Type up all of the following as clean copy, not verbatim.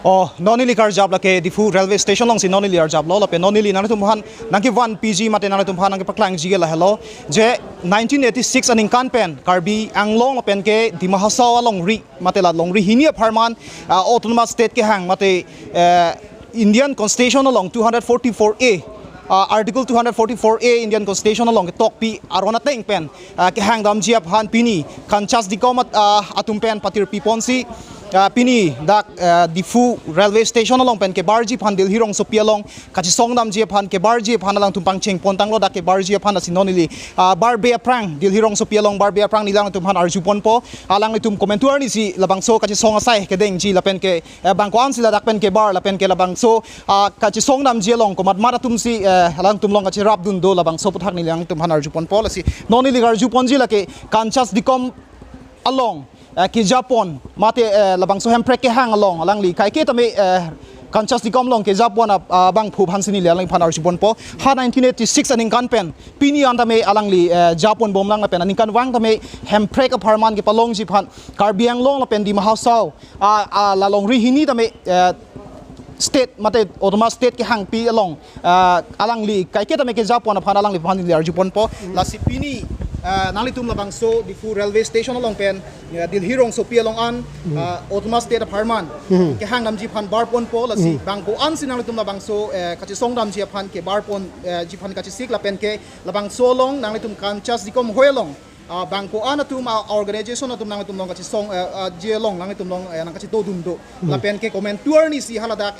Oh, nonili kar job lake difu railway station long si nonili ar job lo la pe nonili nang tumhan nang ki 1 PG mate nang tumhan nang ki paklang jige la hello je 1986 aning kan pen karbi anglong pen ke dimahasaw long ri mate la long ri hinia pharman autonomous state ke hang mate Indian constitution along 244A Article 244A Indian Constitution along ke tok pi arona teng pen ke hang damji aphan pini KANCHASDCOM atum pen patir pi ponsi pini dak difu railway station along pen ke barji phan Delhi Rongsopi along kachi songdam ji phan ke barji phan alang tumpang cheng pontang lo dak ke barji phan asinonili barbe aprang Delhi Rongsopi along barbe aprang nilang tum phan arju ponpo alang tum komentuar ni si labang so kachi song asai ke deng ji lapen ke bangko an sila dak pen ke bar lapen ke labang so kachi songdam ji along komat mara tum si alang tum long kachi rap dun do labang so puthak nilang tum phan arju ponpo lasi nonili arju ponji lake KANCHASDCOM along ki Japon mate labang so Hemprek kehang along alang li kai ke tame KANCHASDCOM long ke Japon bang phu phan sini le alang phan arjibon po ha 1986 aning kan pen pini an tame alang li Japon bom lang pen aning kan wang tame Hemprek aparman ke palong ji phan karbiang long la pen di mahasaw la long ri hini tame state mate autonomous state ke hang pi along alang li kai ke tame ke Japon phan alang li phan li arjibon po la si pini nalitum labang so di fu railway station along pen Delhi Rongsopi along an autonomous state apartment ke hang namji phan barpon po la si bangko an sinalitum labang so kachi songdam ji phan ke barpon ji phan kachi sik la pen ke labang so long nalitum KANCHASDCOM hoelong bangko an atum organization atum nalitum long kachi song ji long nalitum long nang kachi to dum do la pen ke comment tour ni si haladak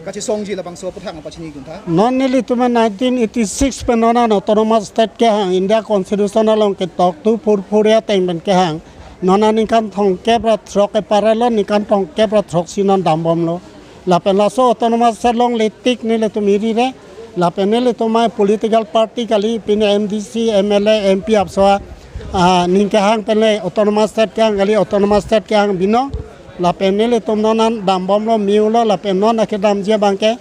kachi song ji labang so puthang pachini gunta non nili tuma 1986 penona autonomous state ke hang India constitution along ke tok tu purpuria teng ben ke hang nona nikan thong kebra throk ke paralon nikan thong kebra throk sinon dambom lo la pen la so autonomous state long letik nili tumiri re la pen nili tuma political party kali pin MDC MLA MP apsoa ningke hang penle autonomous state ke hang kali autonomous state ke hang bino la pen nili tum nonan dambom lo miulo la pen non ke damji bangke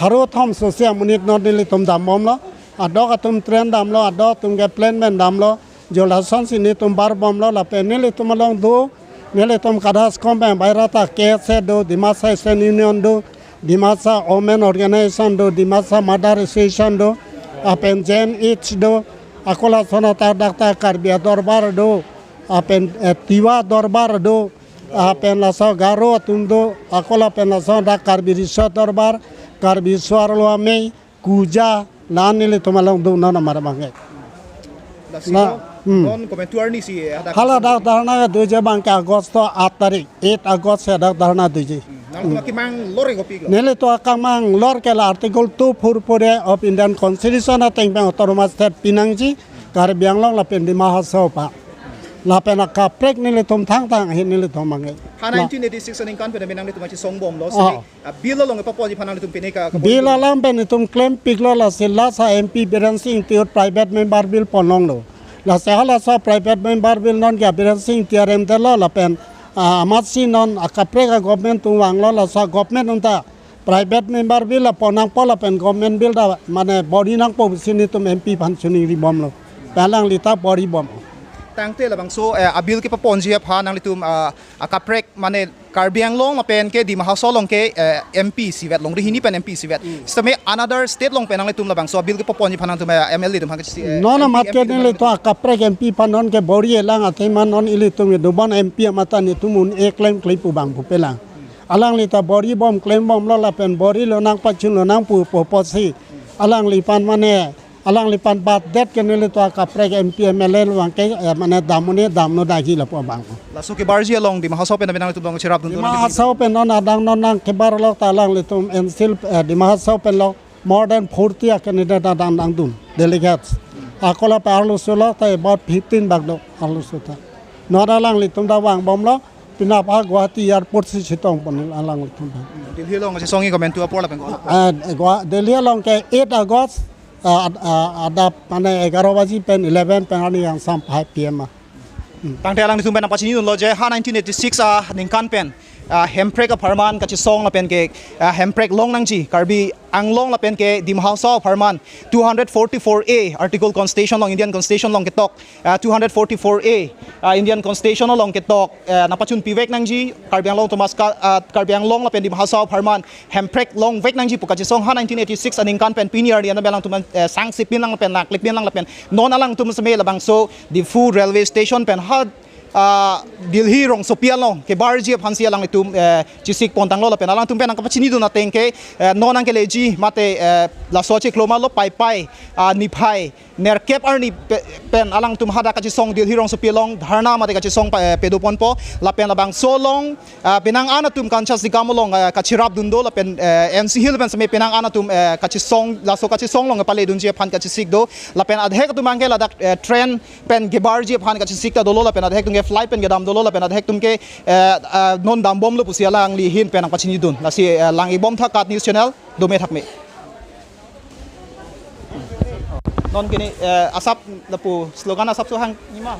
haro thom sosia munit non nili tum dambom lo adok atum train dam lo adok tum ke plane men dam lo jola son sini tum bar bom lo la pen nili tum long do nili tum KANCHASDCOM ben bairata KSA do Dimasa State Union do Dimasa Women Organization do Dimasa Mother Association do apen Jen Each do akola sonata dakta karbia dorbar do apen tiwa dorbar do apen la so garo tundo akola pen la so dak karbi risot dorbar karbi suarlo ame kuja nanile tomalong do nana marabange na non komentuar ni si hala dak dharna do je bangka agosto 8 tarik 8 agost se dak dharna do je nang ki mang lor ko piglo nele to akamang lor ke la article 244 of Indian Constitution ateng bang autonomous state pinangji karbiang long la pen di mahasaw pa la pen ka prek nele tom thang thang hin nele tom mangai ha 1986 aning kan pen menang ni tumachi songbom lo si bilo long pa poji phanang tum pineka bila lam pen tum claim piglo la sila sa MP balancing tiot private member bill ponong lo la sa hala sa private member bill non ga balancing tiarem de lo la pen amatsi non akapreka government tu wang lo la sa government unta private member bill la ponang pola pen government bill da mane body nang po sini tum MP phan suni ri bom lo palang lita body bom tangte labang so abil ke paponji pha nang litum akaprek mane karbiang long pen ke di mahasaw long ke MP sivet long ri hini pen MP sivet stame another state long pen nang litum labang so abil ke paponji phanang tum MLA tum hangsi no na market ni le to akaprek MP panon ke bori elang atheman non ili tum do ban MP mata ni tumun e claim klipu bang pu pelang alang lita bori bom claim bom lo la pen bori lo nang pachun lo nang pu posi alang lipan mane alang lipan bat det ke nile to akaprek MP MLA wang ke mane damune damno dagi la po bang la so ke barji along di mahasaw pen menang tum dong chirap dun mahasaw pen non adang non nang kebar lo talang litum ensil di mahasaw pen lo more than 40 candidate adang dang dun delegates akola parlo solo ta about 15 bagdo arlo sota nodalang litum da wang bom lo pina pa Guwahati airport si chitong pon alang litum Delhi long si songi komentu apor la pen Delhi long ke 8 August ada mana 11 baji pen 11 pen ani yang sam 5 PM tangte alang litum pen apa sini lo je ha 1986 ning kan pen Hemprek Parman kachi song la pen ke Hemprek long nang ji karbi ang long la pen ke dim house of Parman 244A article constitution long Indian constitution long ketok 244A Indian constitution long ketok napachun pivek nang ji karbi ang long Thomas karbi ang long la pen dim house of Parman Hemprek long vek nang ji pukachi song ha 1986 aning kan pen pinier ni belang tuman sang sipin lang la pen nak klipin lang la pen non alang tum sa labang so the food railway station pen had Delhi Rongsopi long kebar ji phansia lang itum chisik pontang lo la pen alang tum pen ang kapachini do na tengke non ang keleji mate la soche kloma lo pai pai ni pai ner kep ar ni pen alang tum hada kachi song Delhi Rongsopi long dharna mate kachi song pedopon po la pen labang so long penang ana tum KANCHASDCOM long kachirap dundo la pen MC Hill pen same penang ana tum kachi song la so kachi song long pale dun ji phan kachi sik do la pen adhek tum angke la dak train pen kebar ji phan kachi sik ta do lo la pen adhek tum fly pen gedam dolo la pen adhek tum ke non dam bom lo pusia lang li hin pen ang pachini dun la si lang ibom tha kat news channel do me thak me non kini asap lapu slogan asap so hang nima